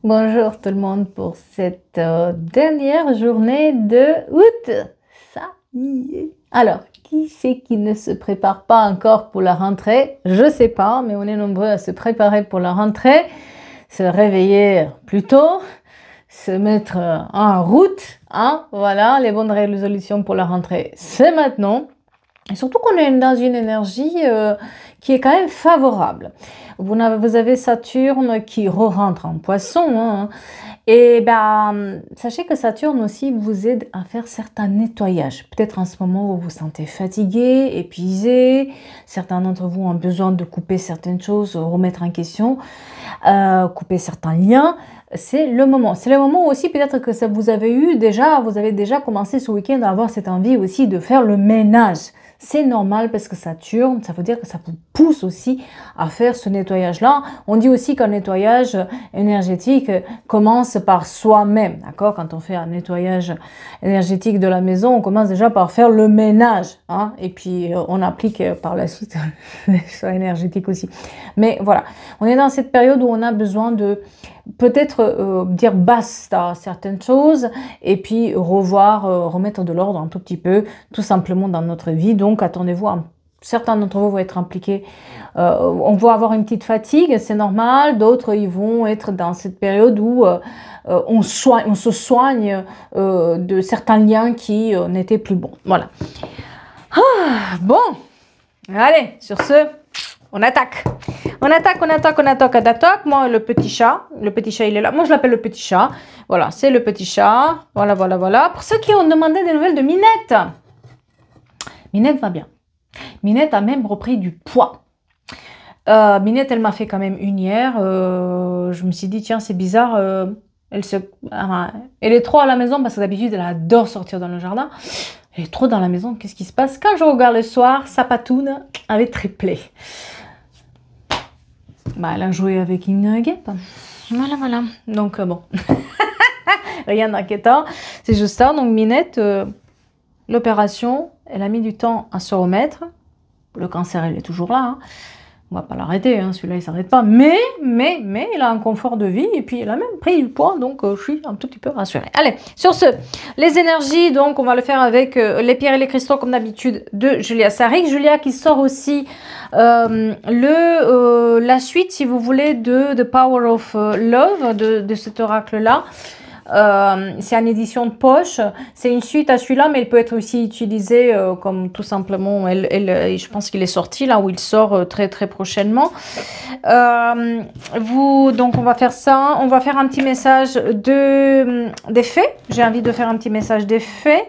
Bonjour tout le monde pour cette dernière journée de août. Ça y est. Alors, qui c'est qui ne se prépare pas encore pour la rentrée? Je sais pas, mais on est nombreux à se préparer pour la rentrée, se réveiller plus tôt, se mettre en route. Hein? Voilà, les bonnes résolutions pour la rentrée, c'est maintenant. Et surtout qu'on est dans une énergie qui est quand même favorable. Vous avez Saturne qui re-rentre en poisson. Hein, et ben, sachez que Saturne aussi vous aide à faire certains nettoyages. Peut-être en ce moment où vous vous sentez fatigué, épuisé. Certains d'entre vous ont besoin de couper certaines choses, remettre en question, couper certains liens. C'est le moment. C'est le moment aussi peut-être que ça vous avez déjà commencé ce week-end à avoir cette envie aussi de faire le ménage. C'est normal parce que Saturne, ça veut dire que ça vous pousse aussi à faire ce nettoyage-là. On dit aussi qu'un nettoyage énergétique commence par soi-même, d'accord? Quand on fait un nettoyage énergétique de la maison, on commence déjà par faire le ménage, hein? Et puis on applique par la suite les choix énergétiques aussi. Mais voilà, on est dans cette période où on a besoin de peut-être dire basta à certaines choses et puis remettre de l'ordre un tout petit peu, tout simplement dans notre vie. Donc, attendez-vous, certains d'entre vous vont être impliqués. On va avoir une petite fatigue, c'est normal. D'autres, ils vont être dans cette période où on se soigne de certains liens qui n'étaient plus bons. Voilà. Ah, bon, allez, sur ce, on attaque. On attaque. Moi, le petit chat, il est là. Moi, je l'appelle le petit chat. Voilà, c'est le petit chat. Voilà. Pour ceux qui ont demandé des nouvelles de Minette, Minette va bien. Minette a même repris du poids. Minette, elle m'a fait quand même une hier. Je me suis dit, tiens, c'est bizarre. Elle est trop à la maison parce que d'habitude, elle adore sortir dans le jardin. Elle est trop dans la maison. Qu'est-ce qui se passe? Quand je regarde le soir, sa patoune avait triplé. Bah, elle a joué avec une guêpe. Voilà. Donc, bon. Rien d'inquiétant. C'est juste ça. Donc, Minette, l'opération, elle a mis du temps à se remettre. Le cancer, elle est toujours là. Hein. On va pas l'arrêter. Hein. Celui-là, il s'arrête pas. Mais, il a un confort de vie. Et puis, elle a même pris du poids. Donc, je suis un tout petit peu rassurée. Allez, sur ce, les énergies. Donc, on va le faire avec les pierres et les cristaux, comme d'habitude, de Julia Sarik. Julia qui sort aussi la suite, si vous voulez, de The Power of Love, de cet oracle-là. C'est une édition de poche, c'est une suite à celui-là, mais il peut être aussi utilisé comme tout simplement, je pense qu'il est sorti là où il sort très prochainement. Donc on va faire ça, on va faire un petit message d'effet. J'ai envie de faire un petit message d'effet.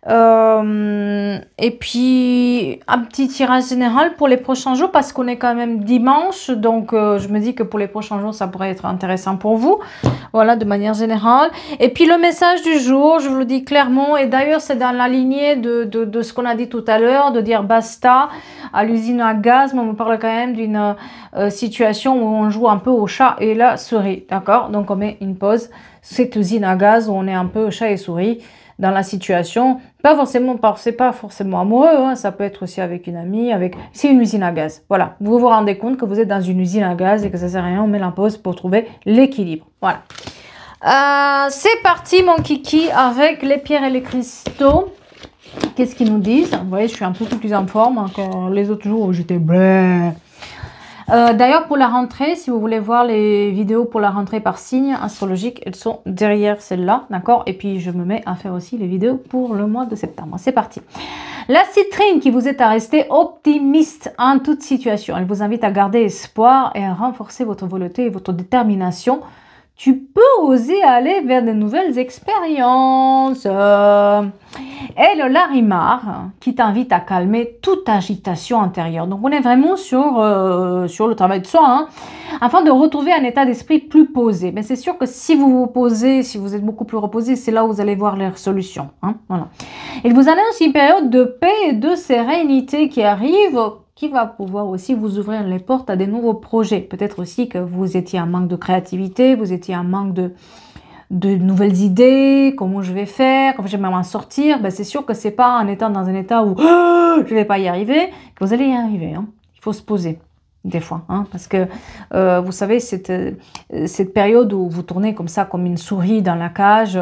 Et puis un petit tirage général pour les prochains jours parce qu'on est quand même dimanche, donc je me dis que pour les prochains jours ça pourrait être intéressant pour vous, voilà, de manière générale. Et puis le message du jour, je vous le dis clairement, et d'ailleurs c'est dans la lignée de ce qu'on a dit tout à l'heure, de dire basta à l'usine à gaz, mais on me parle quand même d'une situation où on joue un peu au chat et la souris, d'accord? Donc on met une pause, cette usine à gaz où on est un peu chat et souris dans la situation, c'est pas forcément amoureux, hein, ça peut être aussi avec une amie, c'est une usine à gaz. Voilà, vous vous rendez compte que vous êtes dans une usine à gaz et que ça sert à rien, on met la pause pour trouver l'équilibre. Voilà. C'est parti mon kiki avec les pierres et les cristaux. Qu'est-ce qu'ils nous disent? Vous voyez, je suis un peu plus en forme hein, que les autres jours où j'étais bleh. D'ailleurs, pour la rentrée, si vous voulez voir les vidéos pour la rentrée par signe astrologique, elles sont derrière celle-là, d'accord? Et puis, je me mets à faire aussi les vidéos pour le mois de septembre. C'est parti. La citrine qui vous aide à rester optimiste en toute situation. Elle vous invite à garder espoir et à renforcer votre volonté et votre détermination. Tu peux oser aller vers de nouvelles expériences. Et le Larimar qui t'invite à calmer toute agitation intérieure. Donc, on est vraiment sur le travail de soi, hein, afin de retrouver un état d'esprit plus posé. Mais c'est sûr que si vous vous posez, si vous êtes beaucoup plus reposé, c'est là où vous allez voir les solutions. Hein, voilà. Il vous annonce une période de paix et de sérénité qui arrive, qui va pouvoir aussi vous ouvrir les portes à des nouveaux projets. Peut-être aussi que vous étiez en manque de créativité, vous étiez en manque de nouvelles idées, comment je vais faire, comment je vais m'en sortir. Ben, c'est sûr que c'est pas en étant dans un état où je vais pas y arriver que vous allez y arriver. Hein. Il faut se poser. des fois, hein, parce que vous savez, cette période où vous tournez comme ça, comme une souris dans la cage,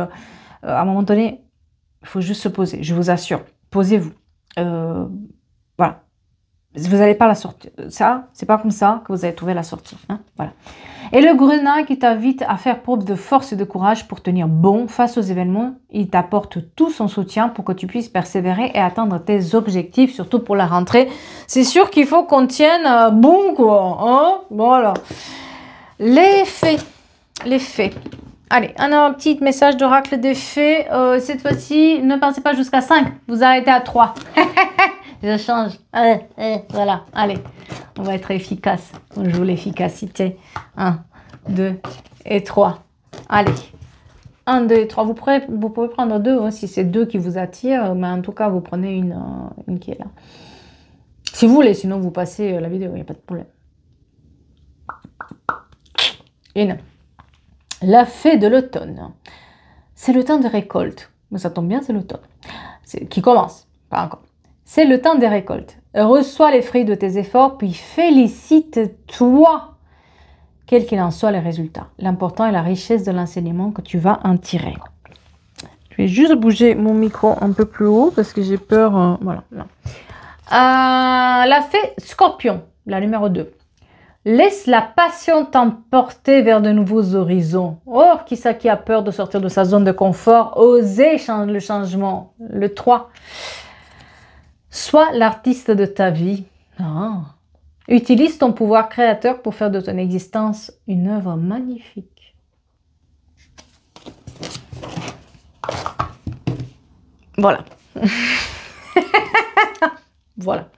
à un moment donné, il faut juste se poser, je vous assure. Posez-vous. Voilà. Vous n'allez pas la sortir. Ça, c'est pas comme ça que vous allez trouver la sortie. Hein, voilà. Et le grenat qui t'invite à faire preuve de force et de courage pour tenir bon face aux événements. Il t'apporte tout son soutien pour que tu puisses persévérer et atteindre tes objectifs, surtout pour la rentrée. C'est sûr qu'il faut qu'on tienne bon, quoi. Hein, voilà. Les faits. Les faits. Allez, un petit message d'oracle des faits. Cette fois-ci, ne pensez pas jusqu'à 5. Vous arrêtez à 3. Je change. Voilà, allez. On va être efficace. On joue l'efficacité. 1, 2 et 3. Allez. 1, 2 et 3. Vous pouvez prendre 2 hein, si c'est 2 qui vous attirent. Mais en tout cas, vous prenez une qui est là. Si vous voulez, sinon vous passez la vidéo. Il n'y a pas de problème. Une. La fée de l'automne. C'est le temps de récolte. Mais ça tombe bien, c'est l'automne. Qui commence. Pas encore. C'est le temps des récoltes. Reçois les fruits de tes efforts, puis félicite-toi, quel qu'il en soit les résultats. L'important est la richesse de l'enseignement que tu vas en tirer. Je vais juste bouger mon micro un peu plus haut parce que j'ai peur. Voilà. La fée Scorpion, la numéro 2. Laisse la passion t'emporter vers de nouveaux horizons. Oh, qui ça qui a peur de sortir de sa zone de confort? Osez le changement. Le 3. Sois l'artiste de ta vie. Ah. Utilise ton pouvoir créateur pour faire de ton existence une œuvre magnifique. Voilà. Voilà.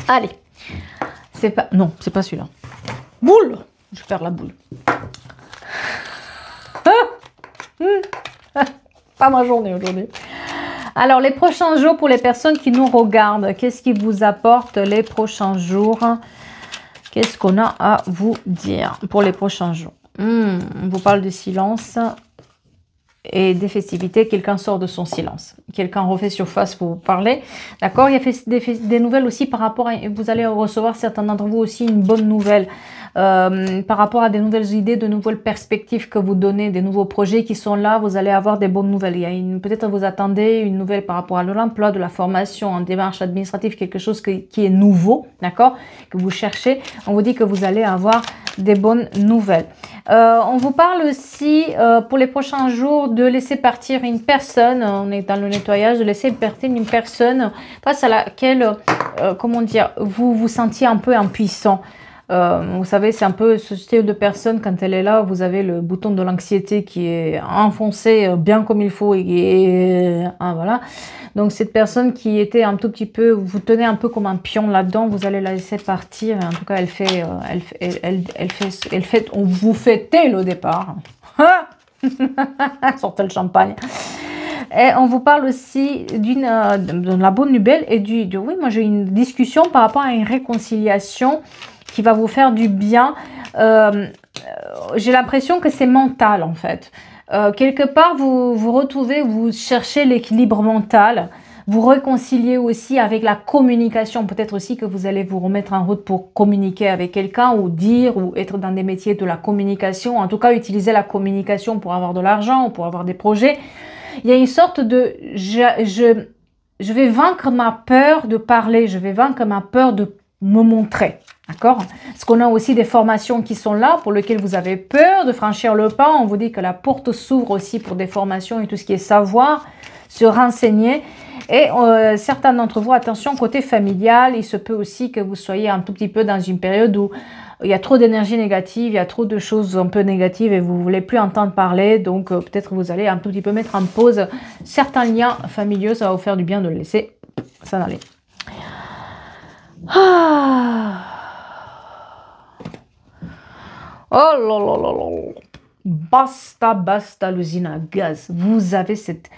Allez. C'est pas... Non, c'est pas celui-là. Boule. Je vais faire la boule. Pas ma journée aujourd'hui. Alors, les prochains jours pour les personnes qui nous regardent, qu'est-ce qui vous apporte les prochains jours? Qu'est-ce qu'on a à vous dire pour les prochains jours? On vous parle de silence et des festivités. Quelqu'un sort de son silence. Quelqu'un refait surface pour vous parler. D'accord? Il y a des nouvelles aussi par rapport à... Vous allez recevoir, certains d'entre vous aussi, une bonne nouvelle. Par rapport à des nouvelles idées, de nouvelles perspectives que vous donnez, des nouveaux projets qui sont là, vous allez avoir des bonnes nouvelles. Il y a peut-être vous attendez une nouvelle par rapport à l'emploi, de la formation, en démarche administrative, quelque chose qui est nouveau, d'accord, que vous cherchez. On vous dit que vous allez avoir des bonnes nouvelles. On vous parle aussi pour les prochains jours de laisser partir une personne. On est dans le nettoyage, de laisser partir une personne face à laquelle, comment dire, vous vous sentiez un peu impuissant. Vous savez, c'est un peu ce style de personne, quand elle est là, vous avez le bouton de l'anxiété qui est enfoncé bien comme il faut. Voilà. Donc, cette personne qui était un tout petit peu, vous tenez un peu comme un pion là-dedans, vous allez la laisser partir. En tout cas, vous fêtez le départ. Sortez le champagne. Et on vous parle aussi de la bonne nouvelle et oui, moi j'ai une discussion par rapport à une réconciliation qui va vous faire du bien. J'ai l'impression que c'est mental en fait. Quelque part, vous retrouvez, vous cherchez l'équilibre mental. Vous réconciliez aussi avec la communication. Peut-être aussi que vous allez vous remettre en route pour communiquer avec quelqu'un ou dire ou être dans des métiers de la communication. En tout cas, utiliser la communication pour avoir de l'argent ou pour avoir des projets. Il y a une sorte de... Je vais vaincre ma peur de parler. Je vais vaincre ma peur de me montrer. D'accord? Parce qu'on a aussi des formations qui sont là pour lesquelles vous avez peur de franchir le pas. On vous dit que la porte s'ouvre aussi pour des formations et tout ce qui est savoir, se renseigner. Et certains d'entre vous, attention, côté familial, il se peut aussi que vous soyez un tout petit peu dans une période où il y a trop d'énergie négative, il y a trop de choses un peu négatives et vous ne voulez plus entendre parler. Donc, peut-être que vous allez un tout petit peu mettre en pause certains liens familiaux. Ça va vous faire du bien de le laisser s'en aller. Ah. Oh là là là là. Basta l'usine à gaz. Vous avez cette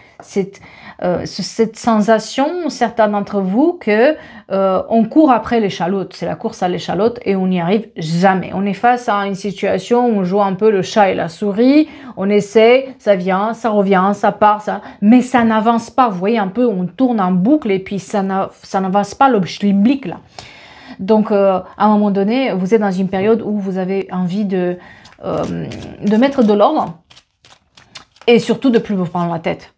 sensation, certains d'entre vous, que on court après l'échalote. C'est la course à l'échalote et on n'y arrive jamais. On est face à une situation où on joue un peu le chat et la souris. On essaie, ça vient, ça revient, ça part, mais ça n'avance pas. Vous voyez un peu, on tourne en boucle et puis ça n'avance pas le schlimblick là. Donc, à un moment donné, vous êtes dans une période où vous avez envie de mettre de l'ordre et surtout de ne plus vous prendre la tête.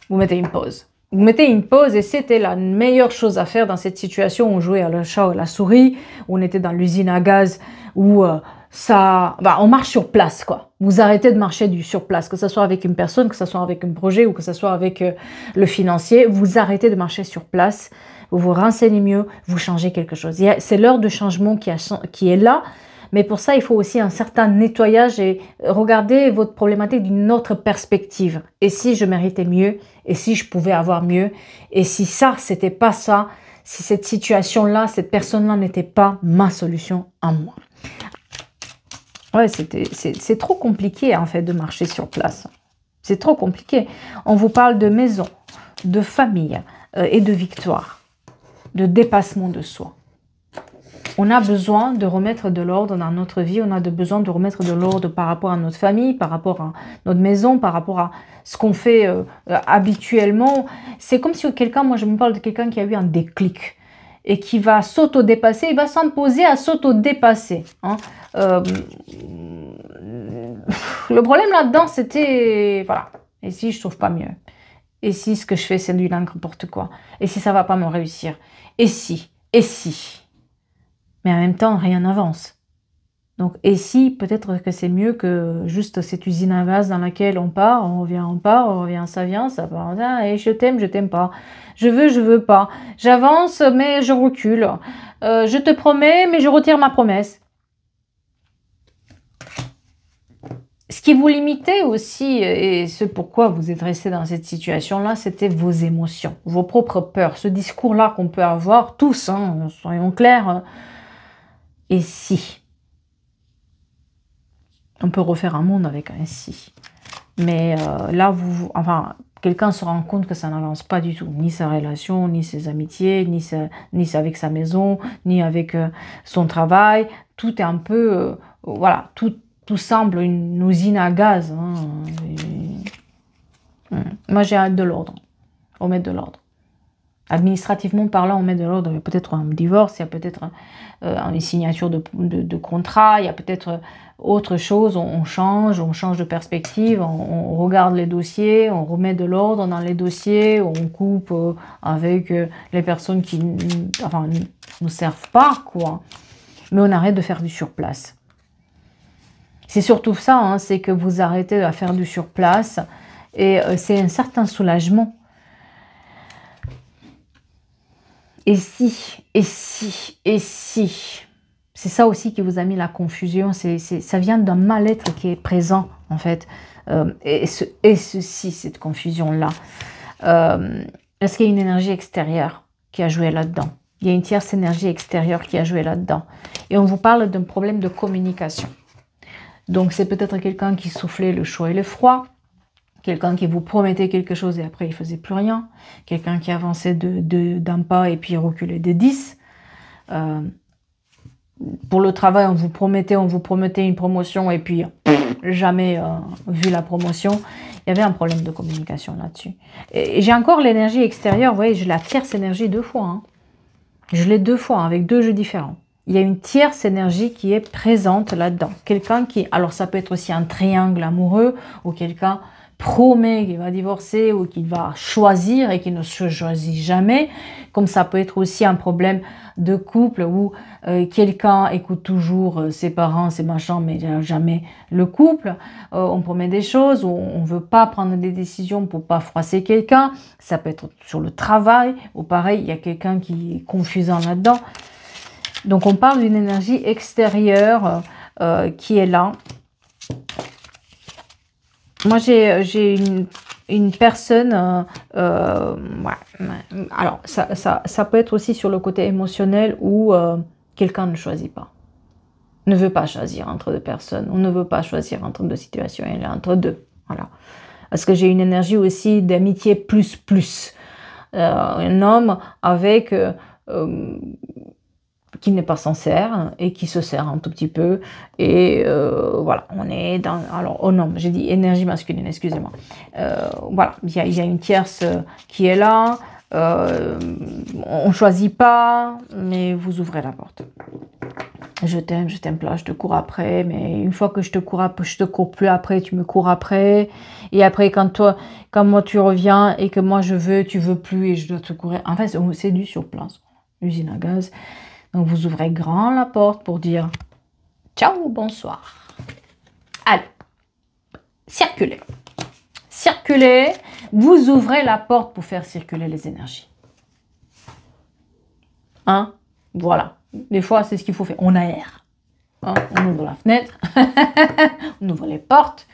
Vous mettez une pause. Vous mettez une pause et c'était la meilleure chose à faire dans cette situation où on jouait à le chat ou à la souris, où on était dans l'usine à gaz, où on marche sur place, quoi. Vous arrêtez de marcher sur place, que ce soit avec une personne, que ce soit avec un projet ou que ce soit avec le financier. Vous arrêtez de marcher sur place, vous vous renseignez mieux, vous changez quelque chose. C'est l'heure de changement qui est là. Mais pour ça, il faut aussi un certain nettoyage et regarder votre problématique d'une autre perspective. Et si je méritais mieux? Et si je pouvais avoir mieux? Et si ça, c'était pas ça? Si cette situation-là, cette personne-là n'était pas ma solution à moi? Ouais, c'est trop compliqué en fait de marcher sur place. C'est trop compliqué. On vous parle de maison, de famille et de victoire, de dépassement de soi. On a besoin de remettre de l'ordre dans notre vie, on a besoin de remettre de l'ordre par rapport à notre famille, par rapport à notre maison, par rapport à ce qu'on fait habituellement. C'est comme si quelqu'un, moi je me parle de quelqu'un qui a eu un déclic et qui va s'auto-dépasser, il va s'imposer à s'auto-dépasser. Hein. Le problème là-dedans, c'était, voilà, et si je trouve pas mieux? Et si ce que je fais, c'est du n'importe quoi? Et si ça va pas me réussir? Et si? Et si? Mais en même temps, rien n'avance. Donc, et si, peut-être que c'est mieux que juste cette usine à gaz dans laquelle on part, on revient, ça vient, ça part, et je t'aime pas. Je veux pas. J'avance, mais je recule. Je te promets, mais je retire ma promesse. Ce qui vous limitait aussi, et ce pourquoi vous êtes resté dans cette situation-là, c'était vos émotions, vos propres peurs, ce discours-là qu'on peut avoir tous, hein, soyons clairs. Et si? On peut refaire un monde avec un si. Mais là, enfin, quelqu'un se rend compte que ça n'avance pas du tout. Ni sa relation, ni ses amitiés, ni avec sa maison, ni avec son travail. Tout est un peu... voilà, tout semble une usine à gaz. Hein. Moi, j'ai hâte de l'ordre. On met de l'ordre. Administrativement parlant, on met de l'ordre. Il y a peut-être un divorce, il y a peut-être une signature de contrat, il y a peut-être autre chose. On change de perspective, on regarde les dossiers, on remet de l'ordre dans les dossiers, on coupe avec les personnes qui enfin, ne servent pas, quoi. Mais on arrête de faire du surplace. C'est surtout ça, hein, c'est que vous arrêtez de faire du surplace et c'est un certain soulagement. Et si, et si, et si. C'est ça aussi qui vous a mis la confusion. Ça vient d'un mal-être qui est présent, en fait. Et ceci, cette confusion-là. Est-ce qu'il y a une énergie extérieure qui a joué là-dedans? Il y a une tierce énergie extérieure qui a joué là-dedans. Et on vous parle d'un problème de communication. Donc, c'est peut-être quelqu'un qui soufflait le chaud et le froid. Quelqu'un qui vous promettait quelque chose et après il ne faisait plus rien. Quelqu'un qui avançait d'un pas et puis reculait de 10. Pour le travail, on vous promettait une promotion et puis jamais vu la promotion. Il y avait un problème de communication là-dessus. Et j'ai encore l'énergie extérieure. Vous voyez, je la tierce énergie 2 fois. Hein. Je l'ai 2 fois avec 2 jeux différents. Il y a une tierce énergie qui est présente là-dedans. Quelqu'un qui... Alors ça peut être aussi un triangle amoureux ou quelqu'un... promet qu'il va divorcer ou qu'il va choisir et qu'il ne se choisit jamais, comme ça peut être aussi un problème de couple où quelqu'un écoute toujours ses parents, ses machins, mais jamais le couple. On promet des choses, on ne veut pas prendre des décisions pour pas froisser quelqu'un. Ça peut être sur le travail, ou pareil, il y a quelqu'un qui est confusant là-dedans. Donc on parle d'une énergie extérieure qui est là. Moi, j'ai une personne, ouais, alors ça peut être aussi sur le côté émotionnel où quelqu'un ne choisit pas, ne veut pas choisir entre 2 personnes, on ne veut pas choisir entre 2 situations, il est entre 2, voilà. Parce que j'ai une énergie aussi d'amitié plus, un homme avec... qui n'est pas sincère et qui se sert un tout petit peu. Et voilà, on est dans... Alors, oh non, j'ai dit énergie masculine, excusez-moi. Voilà, il y a une tierce qui est là. On ne choisit pas, mais vous ouvrez la porte. Je t'aime pas, je te cours après, mais une fois que je te cours plus après, tu me cours après. Et après, quand moi tu reviens et que moi je veux, tu veux plus et je dois te courir. En fait, c'est du sur place, usine à gaz. Donc vous ouvrez grand la porte pour dire ciao, bonsoir. Allez, circulez. Circulez, vous ouvrez la porte pour faire circuler les énergies. Hein? Voilà. Des fois, c'est ce qu'il faut faire. On aère. Hein? On ouvre la fenêtre. On ouvre les portes.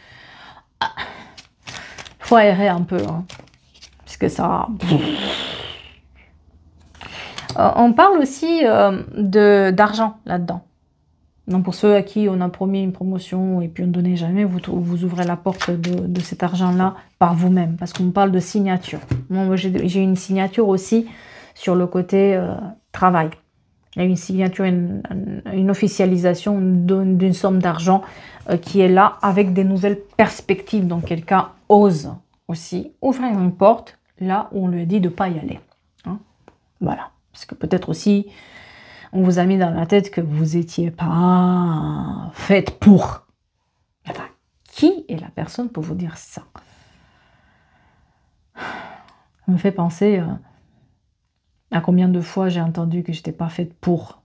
Il faut aérer un peu. Hein? Parce que ça... on parle aussi d'argent là-dedans. Donc pour ceux à qui on a promis une promotion et puis on ne donnait jamais, vous ouvrez la porte de cet argent-là par vous-même. Parce qu'on parle de signature. Moi, j'ai une signature aussi sur le côté travail. Il y a une signature, une officialisation d'une somme d'argent qui est là avec des nouvelles perspectives. Donc quelqu'un ose aussi ouvrir une porte là où on lui a dit de ne pas y aller. Hein? Voilà. Parce que peut-être aussi, on vous a mis dans la tête que vous n'étiez pas faite pour. Enfin, qui est la personne pour vous dire ça? Ça me fait penser à combien de fois j'ai entendu que je n'étais pas faite pour.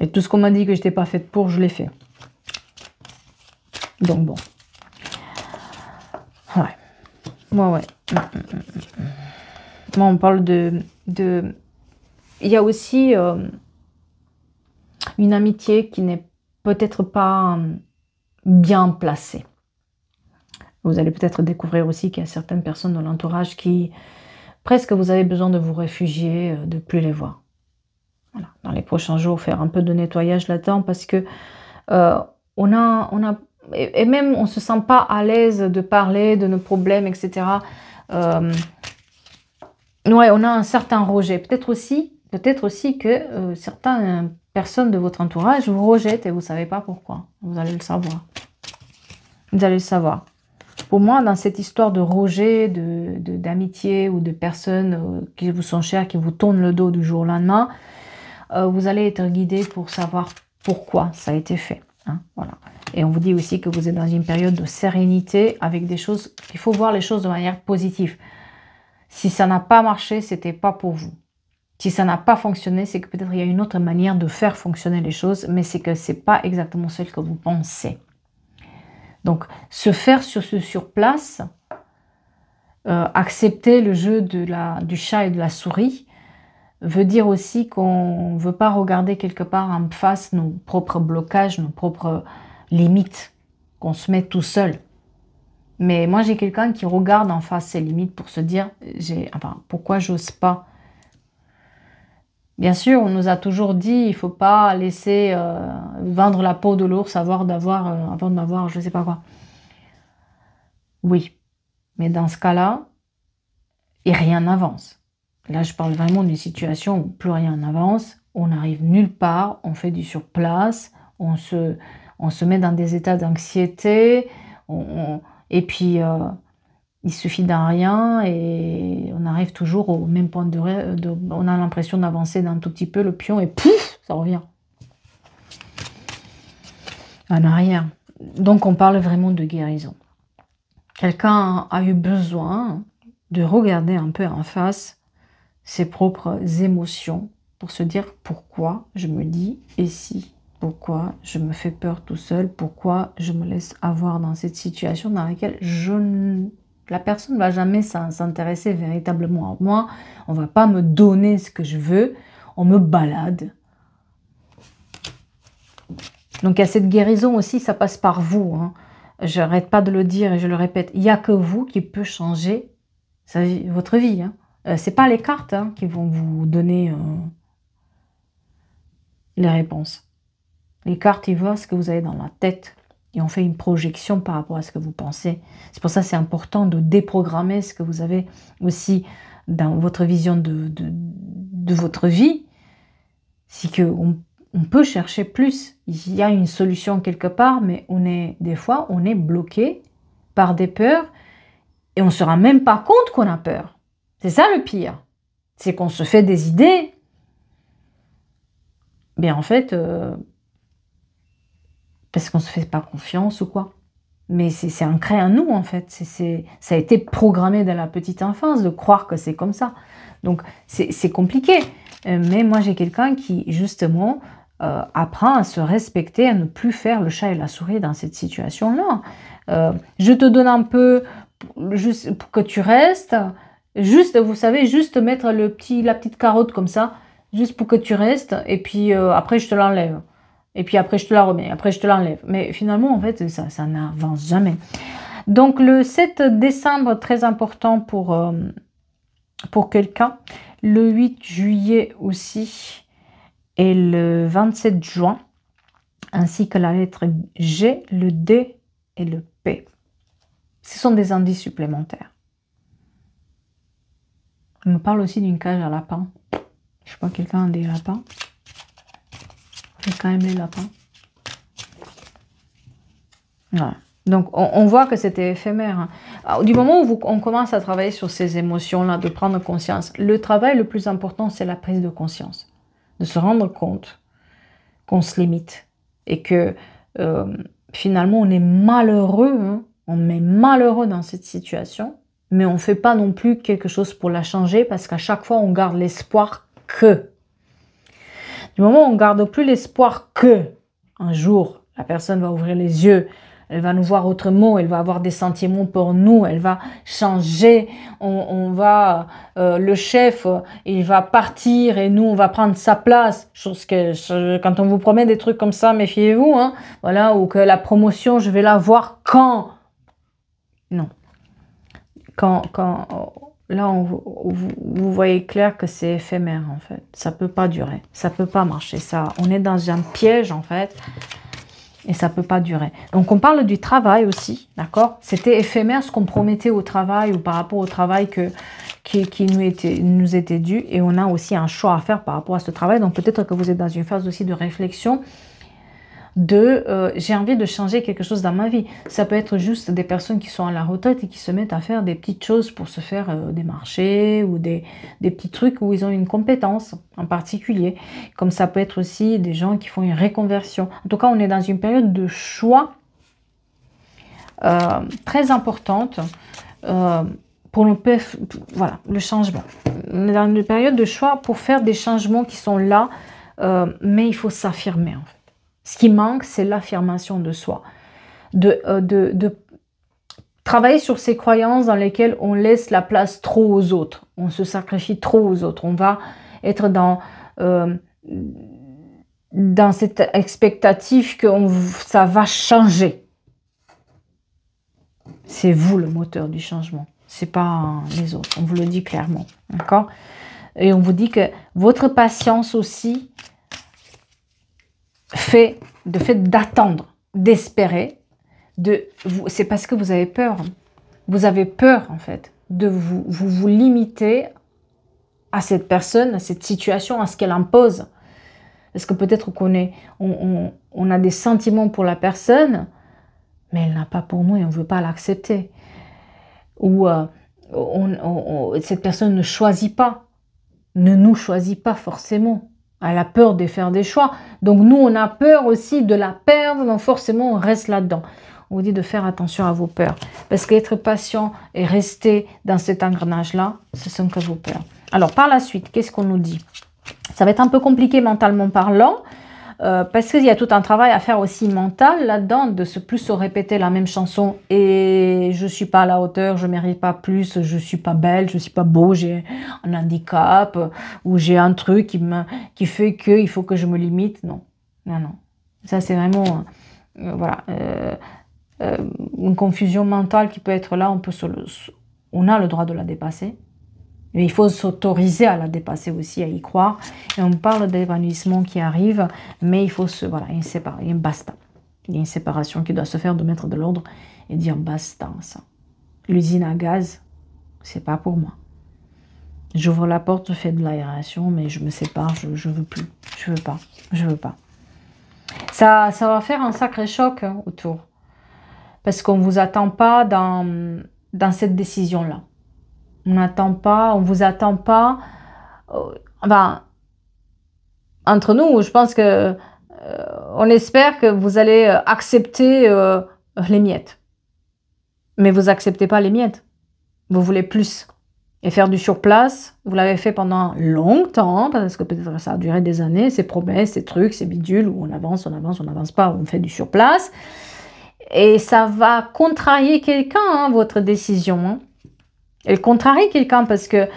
Et tout ce qu'on m'a dit que je n'étais pas faite pour, je l'ai fait. Donc bon. Ouais. Ouais. Moi, on parle de... Il y a aussi une amitié qui n'est peut-être pas bien placée. Vous allez peut-être découvrir aussi qu'il y a certaines personnes dans l'entourage qui, presque vous avez besoin de vous réfugier, de ne plus les voir. Voilà. Dans les prochains jours, faire un peu de nettoyage là-dedans parce que et même on ne se sent pas à l'aise de parler de nos problèmes, etc. Ouais, on a un certain rejet. Peut-être aussi que certaines personnes de votre entourage vous rejettent et vous ne savez pas pourquoi. Vous allez le savoir. Vous allez le savoir. Pour moi, dans cette histoire de rejet, d'amitié ou de personnes qui vous sont chères, qui vous tournent le dos du jour au lendemain, vous allez être guidé pour savoir pourquoi ça a été fait. Hein, voilà. Et on vous dit aussi que vous êtes dans une période de sérénité avec des choses, il faut voir les choses de manière positive. Si ça n'a pas marché, ce n'était pas pour vous. Si ça n'a pas fonctionné, c'est que peut-être il y a une autre manière de faire fonctionner les choses, mais c'est que ce n'est pas exactement celle que vous pensez. Donc, se faire sur place, accepter le jeu du chat et de la souris, veut dire aussi qu'on ne veut pas regarder quelque part en face nos propres blocages, nos propres limites, qu'on se met tout seul. Mais moi, j'ai quelqu'un qui regarde en face ses limites pour se dire, pourquoi j'ose pas? Bien sûr, on nous a toujours dit, il ne faut pas laisser vendre la peau de l'ours avant d'avoir je ne sais pas quoi. Oui, mais dans ce cas-là, rien n'avance. Là, je parle vraiment d'une situation où plus rien n'avance, on n'arrive nulle part, on fait du surplace, on se met dans des états d'anxiété, et puis il suffit d'un rien et on arrive toujours au même point on a l'impression d'avancer d'un tout petit peu le pion et pouf, ça revient en arrière. Donc on parle vraiment de guérison. Quelqu'un a eu besoin de regarder un peu en face ses propres émotions pour se dire pourquoi je me dis et si, pourquoi je me fais peur tout seul, pourquoi je me laisse avoir dans cette situation dans laquelle la personne ne va jamais s'intéresser véritablement à moi, on ne va pas me donner ce que je veux, on me balade. Donc il y a cette guérison aussi, ça passe par vous. Hein. Je n'arrête pas de le dire et je le répète, il n'y a que vous qui peut changer votre vie. Hein. Ce n'est pas les cartes qui vont vous donner les réponses. Les cartes, ils voient ce que vous avez dans la tête. Et on fait une projection par rapport à ce que vous pensez. C'est pour ça que c'est important de déprogrammer ce que vous avez aussi dans votre vision de votre vie. C'est qu'on peut chercher plus. Il y a une solution quelque part, mais des fois, on est bloqué par des peurs et on ne se rend même pas compte qu'on a peur. C'est ça le pire. C'est qu'on se fait des idées. Mais en fait, parce qu'on ne se fait pas confiance ou quoi. Mais c'est ancré en nous, en fait. Ça a été programmé dès la petite enfance de croire que c'est comme ça. Donc, c'est compliqué. Mais moi, j'ai quelqu'un qui, justement, apprend à se respecter, à ne plus faire le chat et la souris dans cette situation-là. Je te donne un peu, juste pour que tu restes. Juste, vous savez, juste mettre la petite carotte comme ça, juste pour que tu restes. Et puis, après, je te l'enlève. Et puis après, je te la remets. Après, je te l'enlève. Mais finalement, en fait, ça n'avance jamais. Donc, le 7 décembre, très important pour quelqu'un. Le 8 juillet aussi. Et le 27 juin. Ainsi que la lettre G, le D et le P. Ce sont des indices supplémentaires. On me parle aussi d'une cage à lapins. Je sais pas, quelqu'un a des lapins. Quelqu'un aime les lapins. Voilà. Donc, on voit que c'était éphémère. Hein. Alors, du moment où on commence à travailler sur ces émotions-là, de prendre conscience, le travail le plus important, c'est la prise de conscience. De se rendre compte qu'on se limite. Et que, finalement, on est malheureux. Hein. On est malheureux dans cette situation. Mais on ne fait pas non plus quelque chose pour la changer parce qu'à chaque fois, on garde l'espoir que. Du moment où on ne garde plus l'espoir que un jour, la personne va ouvrir les yeux, elle va nous voir autrement, elle va avoir des sentiments pour nous, elle va changer, le chef, il va partir et nous, on va prendre sa place. Chose que, quand on vous promet des trucs comme ça, méfiez-vous, hein, voilà, ou que la promotion, je vais la voir quand. Non. Là, vous voyez clair que c'est éphémère, en fait. Ça ne peut pas durer. Ça ne peut pas marcher. On est dans un piège, en fait. Et ça ne peut pas durer. Donc, on parle du travail aussi, d'accord? C'était éphémère ce qu'on promettait au travail ou par rapport au travail qui nous était dû. Et on a aussi un choix à faire par rapport à ce travail. Donc, peut-être que vous êtes dans une phase aussi de réflexion j'ai envie de changer quelque chose dans ma vie. Ça peut être juste des personnes qui sont à la retraite et qui se mettent à faire des petites choses pour se faire des marchés ou des petits trucs où ils ont une compétence en particulier. Comme ça peut être aussi des gens qui font une reconversion. En tout cas, on est dans une période de choix très importante pour le changement. On est dans une période de choix pour faire des changements qui sont là, mais il faut s'affirmer en fait. Ce qui manque, c'est l'affirmation de soi. De travailler sur ces croyances dans lesquelles on laisse la place trop aux autres. On se sacrifie trop aux autres. On va être dans cette expectative que ça va changer. C'est vous le moteur du changement. C'est pas les autres. On vous le dit clairement. D'accord ? Et on vous dit que votre patience aussi fait d'attendre, d'espérer, c'est parce que vous avez peur. Vous avez peur, en fait, de vous limiter à cette personne, à cette situation, à ce qu'elle impose. Parce que peut-être on a des sentiments pour la personne, mais elle n'a pas pour nous et on ne veut pas l'accepter. Ou cette personne ne choisit pas, ne nous choisit pas forcément. Elle a peur de faire des choix. Donc nous, on a peur aussi de la perdre. Donc forcément, on reste là-dedans. On vous dit de faire attention à vos peurs. Parce qu'être patient et rester dans cet engrenage-là, ce sont que vos peurs. Alors, par la suite, qu'est-ce qu'on nous dit? Ça va être un peu compliqué mentalement parlant. Parce qu'il y a tout un travail à faire aussi mental là-dedans, de plus se répéter la même chanson et je suis pas à la hauteur, je mérite pas plus, je suis pas belle, je suis pas beau, j'ai un handicap ou j'ai un truc qui fait que il faut que je me limite. Non, non, non. Ça c'est vraiment une confusion mentale qui peut être là. On a le droit de la dépasser. Mais il faut s'autoriser à la dépasser aussi, à y croire. Et on parle d'évanouissement qui arrive, mais il faut il y a une basta. Il y a une séparation qui doit se faire, de mettre de l'ordre et dire basta, ça. L'usine à gaz, c'est pas pour moi. J'ouvre la porte, je fais de l'aération, mais je me sépare, je veux plus. Je veux pas. Ça va faire un sacré choc autour. Parce qu'on ne vous attend pas dans cette décision-là. On n'attend pas, on vous attend pas. Enfin, entre nous, je pense que on espère que vous allez accepter les miettes. Mais vous acceptez pas les miettes. Vous voulez plus. Et faire du surplace, vous l'avez fait pendant longtemps, parce que peut-être ça a duré des années, ces promesses, ces trucs, ces bidules, où on avance, on avance, on n'avance pas, on fait du surplace. Et ça va contrarier quelqu'un, hein, votre décision. Hein. Elle contrarie quelqu'un parce que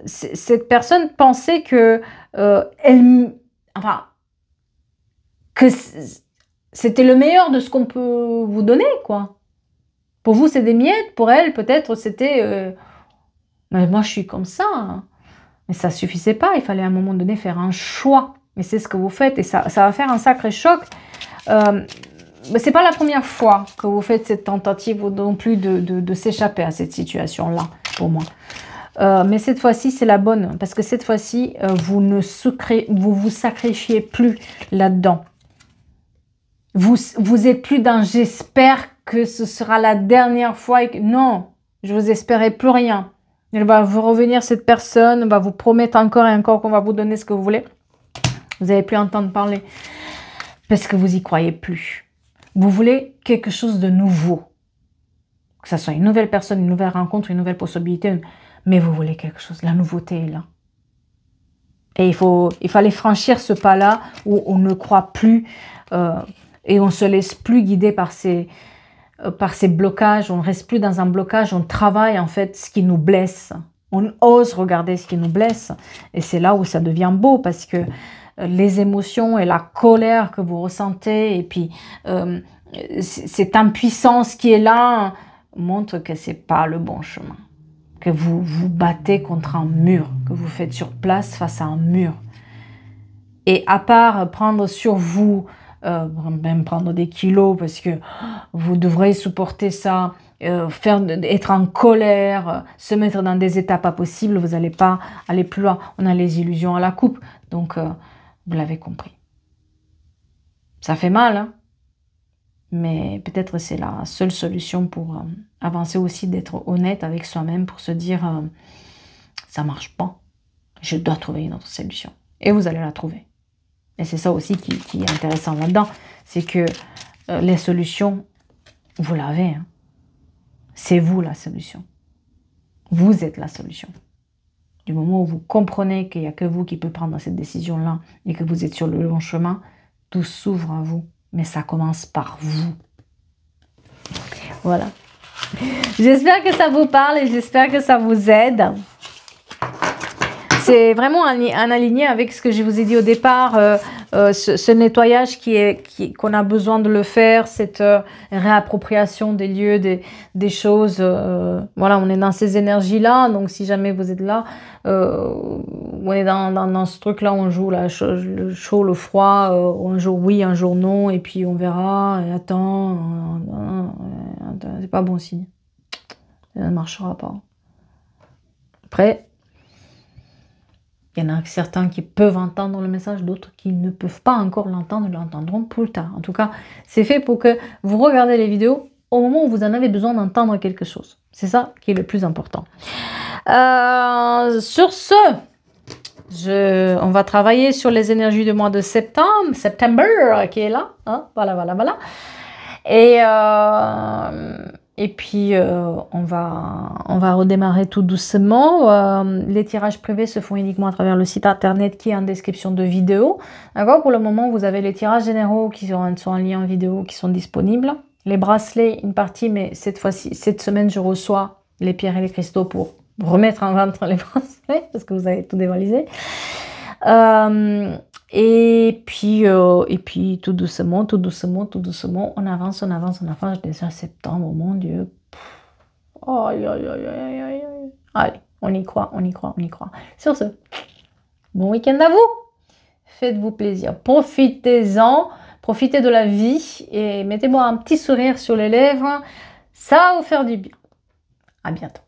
cette personne pensait que que c'était le meilleur de ce qu'on peut vous donner, quoi. Pour vous, c'est des miettes. Pour elle, peut-être, c'était... mais moi, je suis comme ça. Hein. Mais ça suffisait pas. Il fallait à un moment donné faire un choix. Et c'est ce que vous faites. Et ça va faire un sacré choc. C'est pas la première fois que vous faites cette tentative non plus de s'échapper à cette situation-là, pour moi. Mais cette fois-ci, c'est la bonne. Parce que cette fois-ci, vous vous sacrifiez plus là-dedans. Vous êtes plus dans « j'espère que ce sera la dernière fois ». Non, je vous espérais plus rien. Elle va vous revenir, cette personne, va vous promettre encore et encore qu'on va vous donner ce que vous voulez. Vous n'allez plus entendre parler. Parce que vous y croyez plus. Vous voulez quelque chose de nouveau. Que ce soit une nouvelle personne, une nouvelle rencontre, une nouvelle possibilité. Mais vous voulez quelque chose. La nouveauté est là. Et il fallait franchir ce pas-là où on ne croit plus et on ne se laisse plus guider par ces blocages. On ne reste plus dans un blocage. On travaille en fait ce qui nous blesse. On ose regarder ce qui nous blesse. Et c'est là où ça devient beau parce que les émotions et la colère que vous ressentez et puis cette impuissance qui est là montre que c'est pas le bon chemin. Que vous vous battez contre un mur, que vous faites sur place face à un mur. Et à part prendre sur vous, même prendre des kilos parce que vous devrez supporter ça, être en colère, se mettre dans des états pas possibles, vous n'allez pas aller plus loin. On a les illusions à la coupe, donc vous l'avez compris. Ça fait mal, hein? Mais peut-être c'est la seule solution pour avancer aussi, d'être honnête avec soi-même pour se dire ça marche pas, je dois trouver une autre solution. Et vous allez la trouver. Et c'est ça aussi qui est intéressant là-dedans, c'est que les solutions, vous l'avez. Hein. C'est vous la solution. Vous êtes la solution. Du moment où vous comprenez qu'il n'y a que vous qui pouvez prendre cette décision-là et que vous êtes sur le bon chemin, tout s'ouvre à vous. Mais ça commence par vous. Voilà. J'espère que ça vous parle et j'espère que ça vous aide. C'est vraiment un aligné avec ce que je vous ai dit au départ, ce nettoyage qu'on a besoin de le faire, cette réappropriation des lieux, des choses. Voilà, on est dans ces énergies-là, donc si jamais vous êtes là, on est dans ce truc-là, on joue le chaud, le froid, un jour oui, un jour non, et puis on verra, et attends, c'est pas bon signe. Ça ne marchera pas. Après, il y en a certains qui peuvent entendre le message, d'autres qui ne peuvent pas encore l'entendre, l'entendront plus tard. En tout cas, c'est fait pour que vous regardez les vidéos au moment où vous en avez besoin d'entendre quelque chose. C'est ça qui est le plus important. Sur ce, on va travailler sur les énergies du mois de septembre, qui est là. Hein, voilà. Et puis, on va redémarrer tout doucement. Les tirages privés se font uniquement à travers le site internet qui est en description de vidéo. D'accord? Pour le moment, vous avez les tirages généraux qui sont en lien vidéo qui sont disponibles. Les bracelets, une partie, mais cette fois-ci, cette semaine, je reçois les pierres et les cristaux pour remettre en vente les bracelets parce que vous avez tout dévalisé. Et puis tout doucement, on avance. Déjà septembre, mon Dieu. Aïe. Allez, on y croit. Sur ce, bon week-end à vous. Faites-vous plaisir. Profitez-en. Profitez de la vie et mettez-moi un petit sourire sur les lèvres. Ça va vous faire du bien. À bientôt.